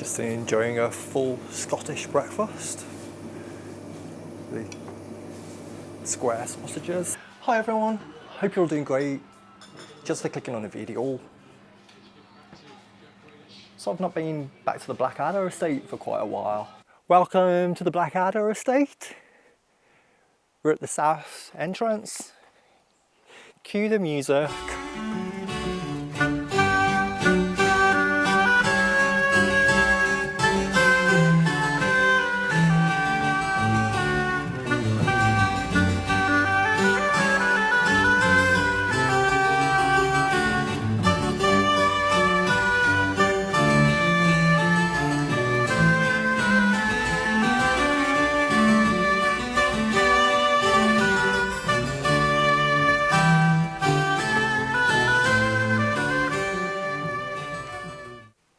Just enjoying a full Scottish breakfast. The square sausages. Hi everyone, hope you're all doing great. Just for clicking on the video. So I've not been back to the Blackadder estate for quite a while. Welcome to the Blackadder estate. We're at the south entrance. Cue the music.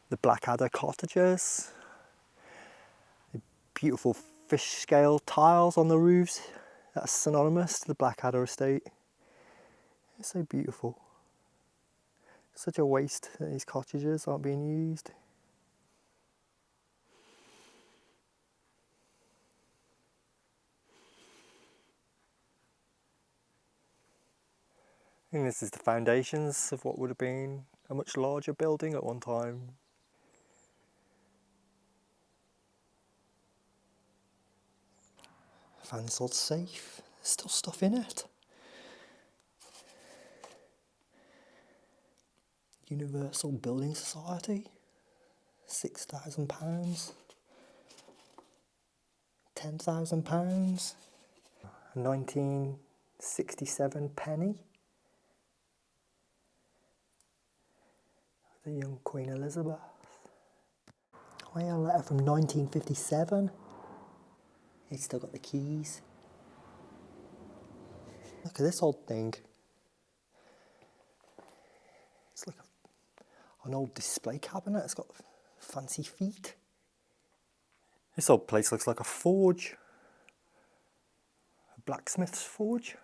The Blackadder cottages, the beautiful fish scale tiles on the roofs, that's synonymous to the Blackadder estate. It's so beautiful. Such a waste that these cottages aren't being used. And this is the foundations of what would have been a much larger building at one time. I found this old safe. There's still stuff in it. Universal Building Society. £6,000. £10,000. 1967 penny. The young Queen Elizabeth. Oh yeah, a letter from 1957. It's still got the keys. Look at this old thing. It's like an old display cabinet. It's got fancy feet. This old place looks like a forge. A blacksmith's forge.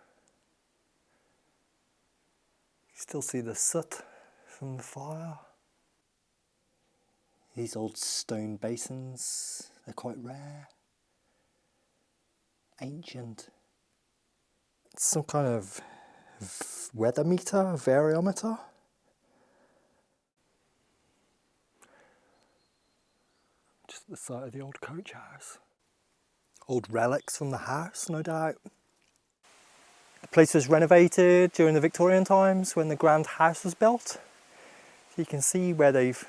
You still see the soot from the fire. These old stone basins, they're quite rare. Ancient. It's some kind of weather meter, variometer. Just at the side of the old coach house. Old relics from the house, no doubt. The place was renovated during the Victorian times when the grand house was built. So you can see where they've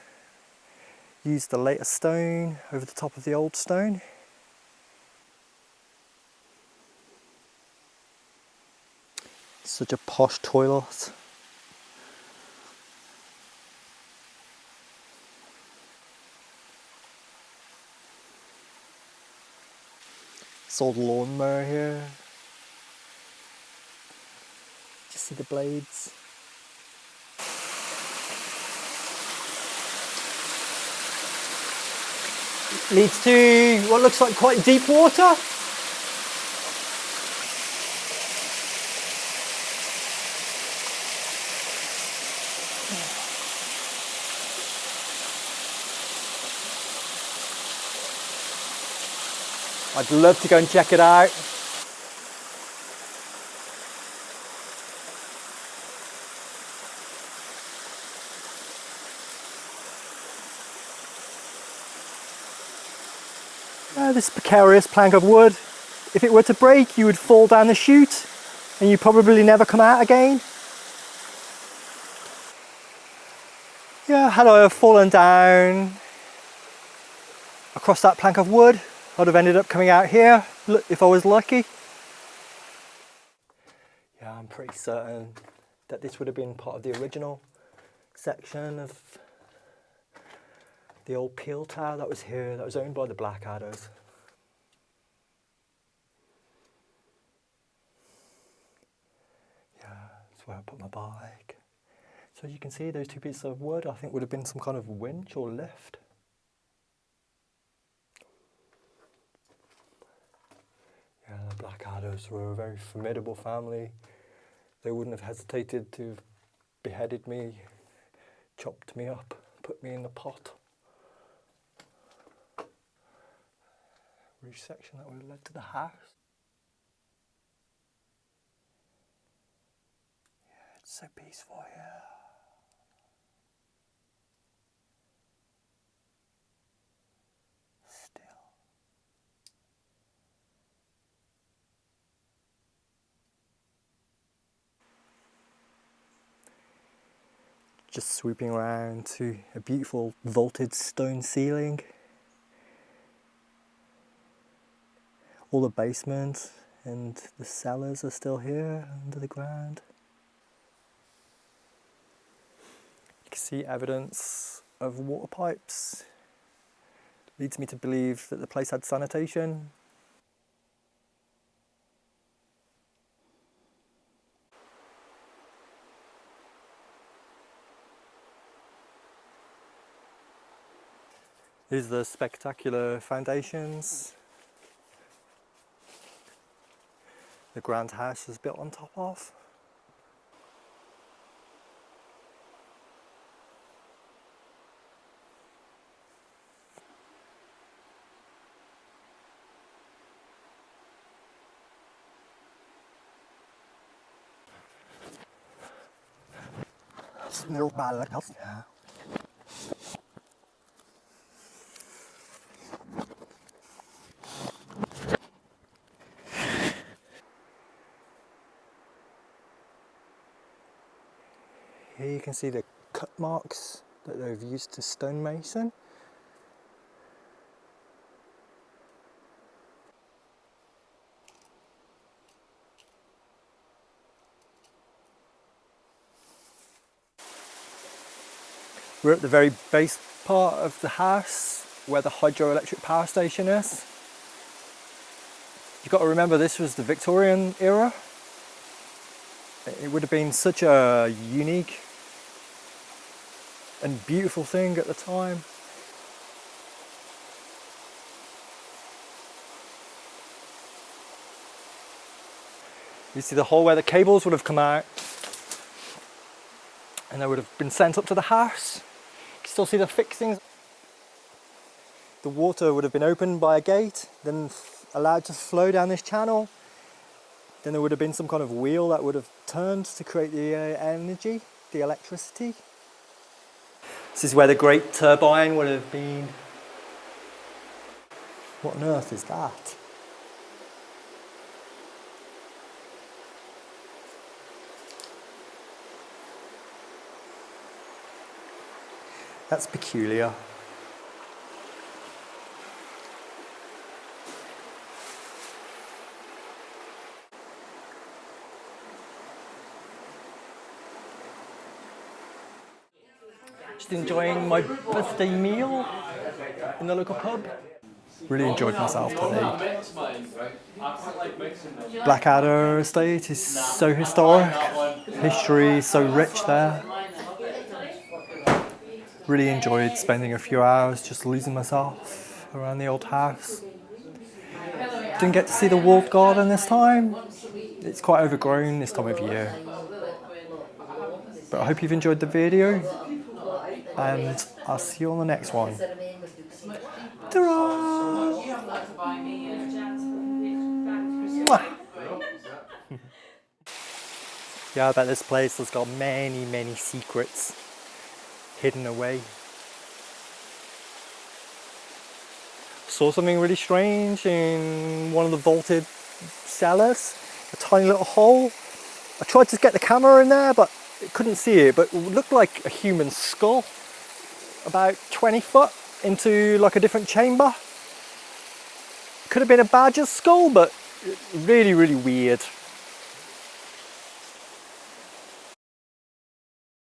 used the later stone over the top of the old stone. Such a posh toilet. This old lawnmower here. Just see the blades. Leads to what looks like quite deep water. I'd love to go and check it out. This precarious plank of wood, if it were to break, you would fall down the chute and you'd probably never come out again. Yeah, had I have fallen down across that plank of wood, I'd have ended up coming out here if I was lucky. Yeah, I'm pretty certain that this would have been part of the original section of the old peel tower that was here, that was owned by the Blackadders. Yeah, that's where I put my bike. So you can see those two pieces of wood, I think would have been some kind of winch or lift. Yeah, the Blackadders were a very formidable family. They wouldn't have hesitated to have beheaded me, chopped me up, put me in the pot. storage section that would have led to the house. Yeah, it's so peaceful here. Still. Just swooping around to a beautiful vaulted stone ceiling. All the basement and the cellars are still here under the ground. You can see evidence of water pipes. Leads me to believe that the place had sanitation. These are the spectacular foundations the grand house is built on top of. Here you can see the cut marks that they've used to stonemason. We're at the very base part of the house where the hydroelectric power station is. You've got to remember this was the Victorian era. It would have been such a unique and beautiful thing at the time. You see the hole where the cables would have come out and they would have been sent up to the house. You can still see the fixings. The water would have been opened by a gate, then allowed to flow down this channel. Then there would have been some kind of wheel that would have turned to create the energy, the electricity. This is where the great turbine would have been. What on earth is that? That's peculiar. Just enjoying my birthday meal in the local pub. Really enjoyed myself today. Blackadder estate is so historic. History is so rich there. Really enjoyed spending a few hours just losing myself around the old house. Didn't get to see the walled garden this time. It's quite overgrown this time of year. But I hope you've enjoyed the video, and I'll see you on the next one. Ta-ra! Yeah, I bet this place has got many, many secrets hidden away. Saw something really strange in one of the vaulted cellars, a tiny little hole. I tried to get the camera in there, but couldn't see it, but it looked like a human skull, about 20 foot into like a different chamber. Could have been a badger's skull, but really, really weird.